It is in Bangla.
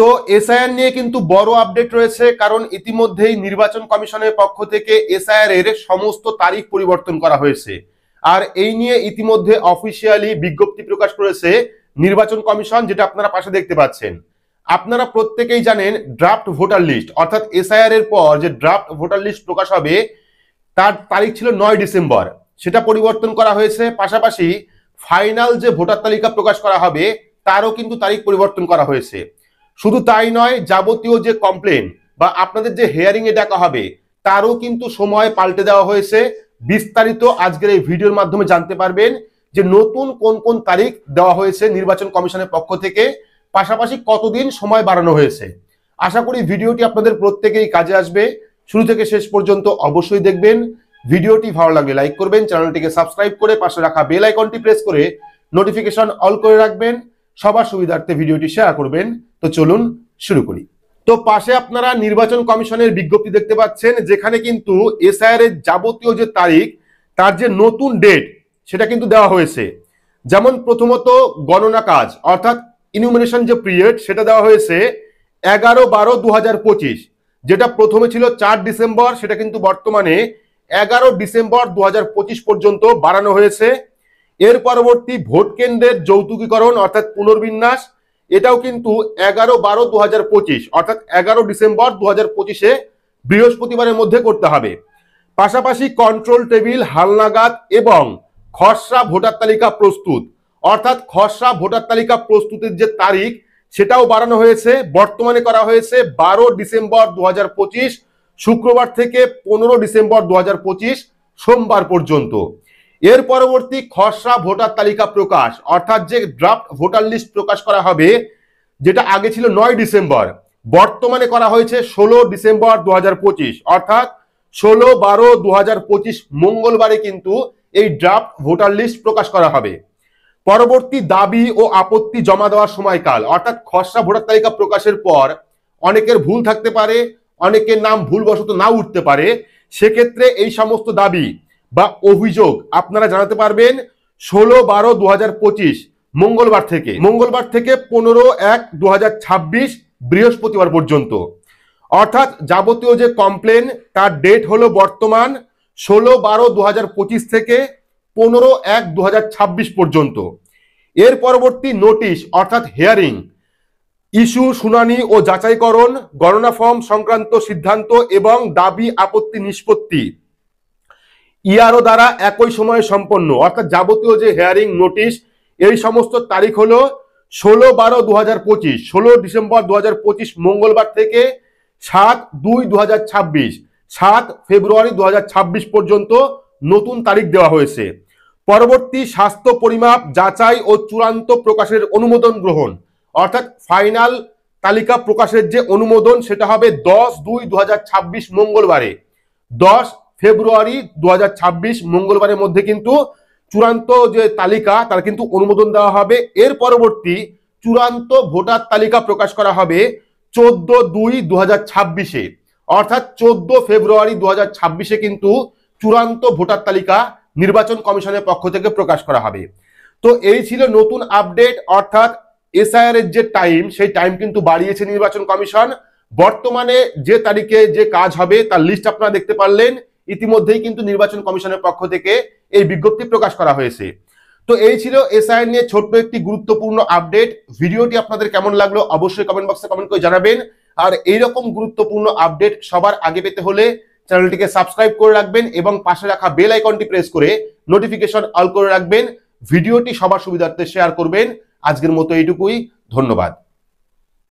তো এসআইআর নিয়ে কিন্তু বড় আপডেট রয়েছে, কারণ ইতিমধ্যেই নির্বাচন কমিশনের পক্ষ থেকে এসআইআর এর সমস্ত তারিখ পরিবর্তন করা হয়েছে। আর এই নিয়ে ইতিমধ্যে অফিসিয়ালি বিজ্ঞপ্তি প্রকাশ করেছে নির্বাচন কমিশন, যেটা আপনারা পাশে দেখতে পাচ্ছেন। আপনারা প্রত্যেকেই জানেন ড্রাফট ভোটার লিস্ট অর্থাৎ এসআইআর এর পর যে ড্রাফট ভোটার লিস্ট প্রকাশ হবে তার তারিখ ছিল 9 ডিসেম্বর, সেটা পরিবর্তন করা হয়েছে। পাশাপাশি ফাইনাল যে ভোটার তালিকা প্রকাশ করা হবে তারও কিন্তু তারিখ পরিবর্তন করা হয়েছে। শুধু তাই নয়, যাবতীয় যে কমপ্লেন বা আপনাদের যে হিয়ারিং এ ডাকা হবে তারও কিন্তু সময় পাল্টে দেওয়া হয়েছে। বিস্তারিত আজকের এই ভিডিওর মাধ্যমে জানতে পারবেন যে নতুন কোন কোন তারিখ দেওয়া হয়েছে নির্বাচন কমিশনের পক্ষ থেকে, পাশাপাশি কতদিন সময় বাড়ানো হয়েছে। আশা করি ভিডিওটি আপনাদের প্রত্যেকেই কাজে আসবে। শুরু থেকে শেষ পর্যন্ত অবশ্যই দেখবেন। ভিডিওটি ভালো লাগলে লাইক করবেন, চ্যানেলটিকে সাবস্ক্রাইব করে পাশে রাখা বেল আইকনটি প্রেস করে নোটিফিকেশন অল করে রাখবেন। সবার সুবিধার্থে ভিডিওটি শেয়ার করবেন। তো চলুন শুরু করি। তো পাশে আপনারা নির্বাচন কমিশনের বিজ্ঞপ্তি দেখতে পাচ্ছেন, যেখানে কিন্তু এসআইআর এর যাবতীয় যে তারিখ তার যে নতুন ডেট সেটা কিন্তু দেওয়া হয়েছে। যেমন প্রথমত গণনা কাজ অর্থাৎ ইনুমিনেশন যে পিরিয়ড সেটা দেওয়া হয়েছে 11-12-2025, যেটা প্রথমে ছিল 4 ডিসেম্বর, সেটা কিন্তু বর্তমানে 11 ডিসেম্বর 2025 পর্যন্ত বাড়ানো হয়েছে। এর পরবর্তী ভোট কেন্দ্রের যৌতুকীকরণ অর্থাৎ পুনর্বিন্যাস, এটাও কিন্তু 11-12-2025 অর্থাৎ 11 ডিসেম্বর 2025-এ বৃহস্পতিবারের মধ্যে করতে হবে। পাশাপাশি কন্ট্রোল টেবিল হালনাগাদ এবং খসড়া ভোটার তালিকা প্রস্তুত অর্থাৎ খসড়া ভোটার তালিকা প্রস্তুতের যে তারিখ সেটাও বাড়ানো হয়েছে। বর্তমানে করা হয়েছে 12 ডিসেম্বর 2025 শুক্রবার থেকে 15 ডিসেম্বর 2025 সোমবার পর্যন্ত। এর পরবর্তী খসড়া ভোটার তালিকা প্রকাশ অর্থাৎ যে ড্রাফট ভোটার লিস্ট প্রকাশ করা হবে, যেটা আগে ছিল 9 ডিসেম্বর, বর্তমানে করা হয়েছে 16 ডিসেম্বর 2025 অর্থাৎ 16-12-2025 মঙ্গলবারে কিন্তু এই ড্রাফট ভোটার লিস্ট প্রকাশ করা হবে। পরবর্তী দাবি ও আপত্তি জমা দেওয়ার সময়কাল অর্থাৎ খসড়া ভোটার তালিকা প্রকাশের পর অনেকের ভুল থাকতে পারে, অনেকের নাম ভুলবশত না উঠতে পারে। সেক্ষেত্রে এই সমস্ত দাবি বা অভিযোগ আপনারা জানাতে পারবেন 16-12-2025 মঙ্গলবার থেকে 15-1-2026 বৃহস্পতিবার পর্যন্ত। অর্থাৎ যাবতীয় যে কমপ্লেন তার ডেট হলো বর্তমান 16-12-2025 থেকে 15-1-2026 পর্যন্ত। এর পরবর্তী নোটিশ অর্থাৎ হিয়ারিং, ইস্যু, শুনানি ও যাচাইকরণ, গণনা ফর্ম সংক্রান্ত সিদ্ধান্ত এবং দাবি আপত্তি নিষ্পত্তি ইআরও দ্বারা একই সময়ে সম্পন্ন। অর্থাৎ যাবতীয় যে হিয়ারিং নোটিশ এই সমস্ত তারিখ হলো 16-12-2025 16 ডিসেম্বর 2025 মঙ্গলবার থেকে 7-2-2026 7 ফেব্রুয়ারি 2026 পর্যন্ত নতুন তারিখ দেওয়া হয়েছে। পরবর্তী স্বাস্থ্য পরিমাপ যাচাই ও চূড়ান্ত প্রকাশের অনুমোদন গ্রহণ অর্থাৎ ফাইনাল তালিকা প্রকাশের যে অনুমোদন সেটা হবে 10-2-2026 মঙ্গলবারে। 10 ফেব্রুয়ারি 2026 মঙ্গলবারের মধ্যে কিন্তু চূড়ান্ত যে তালিকা তার কিন্তু অনুমোদন দেওয়া হবে। এর পরবর্তী চূড়ান্ত ভোটার তালিকা প্রকাশ করা হবে 14-2-2026-এ অর্থাৎ 14 ফেব্রুয়ারি 2026-এ কিন্তু চূড়ান্ত ভোটার তালিকা নির্বাচন কমিশনের পক্ষ থেকে প্রকাশ করা হবে। তো এই ছিল নতুন আপডেট অর্থাৎ এসআইআর এর যে টাইম সেই টাইম কিন্তু বাড়িয়েছে নির্বাচন কমিশন। বর্তমানে যে তারিখে যে কাজ হবে তার লিস্ট আপনারা দেখতে পারলেন। ইতিমধ্যেই কিন্তু নির্বাচন কমিশনের পক্ষ থেকে এই বিজ্ঞপ্তি প্রকাশ করা হয়েছে। তো এই ছিল এসআইআর নিয়ে ছোট্ট একটি গুরুত্বপূর্ণ আপডেট। ভিডিওটি আপনাদের কেমন লাগলো অবশ্যই কমেন্ট বক্সে কমেন্ট করে জানাবেন। আর এইরকম গুরুত্বপূর্ণ আপডেট সবার আগে পেতে হলে চ্যানেলটিকে সাবস্ক্রাইব করে রাখবেন এবং পাশে রাখা বেল আইকনটি প্রেস করে নোটিফিকেশন অল করে রাখবেন। ভিডিওটি সবার সুবিধার্থে শেয়ার করবেন। আজকের মতো এইটুকুই, ধন্যবাদ।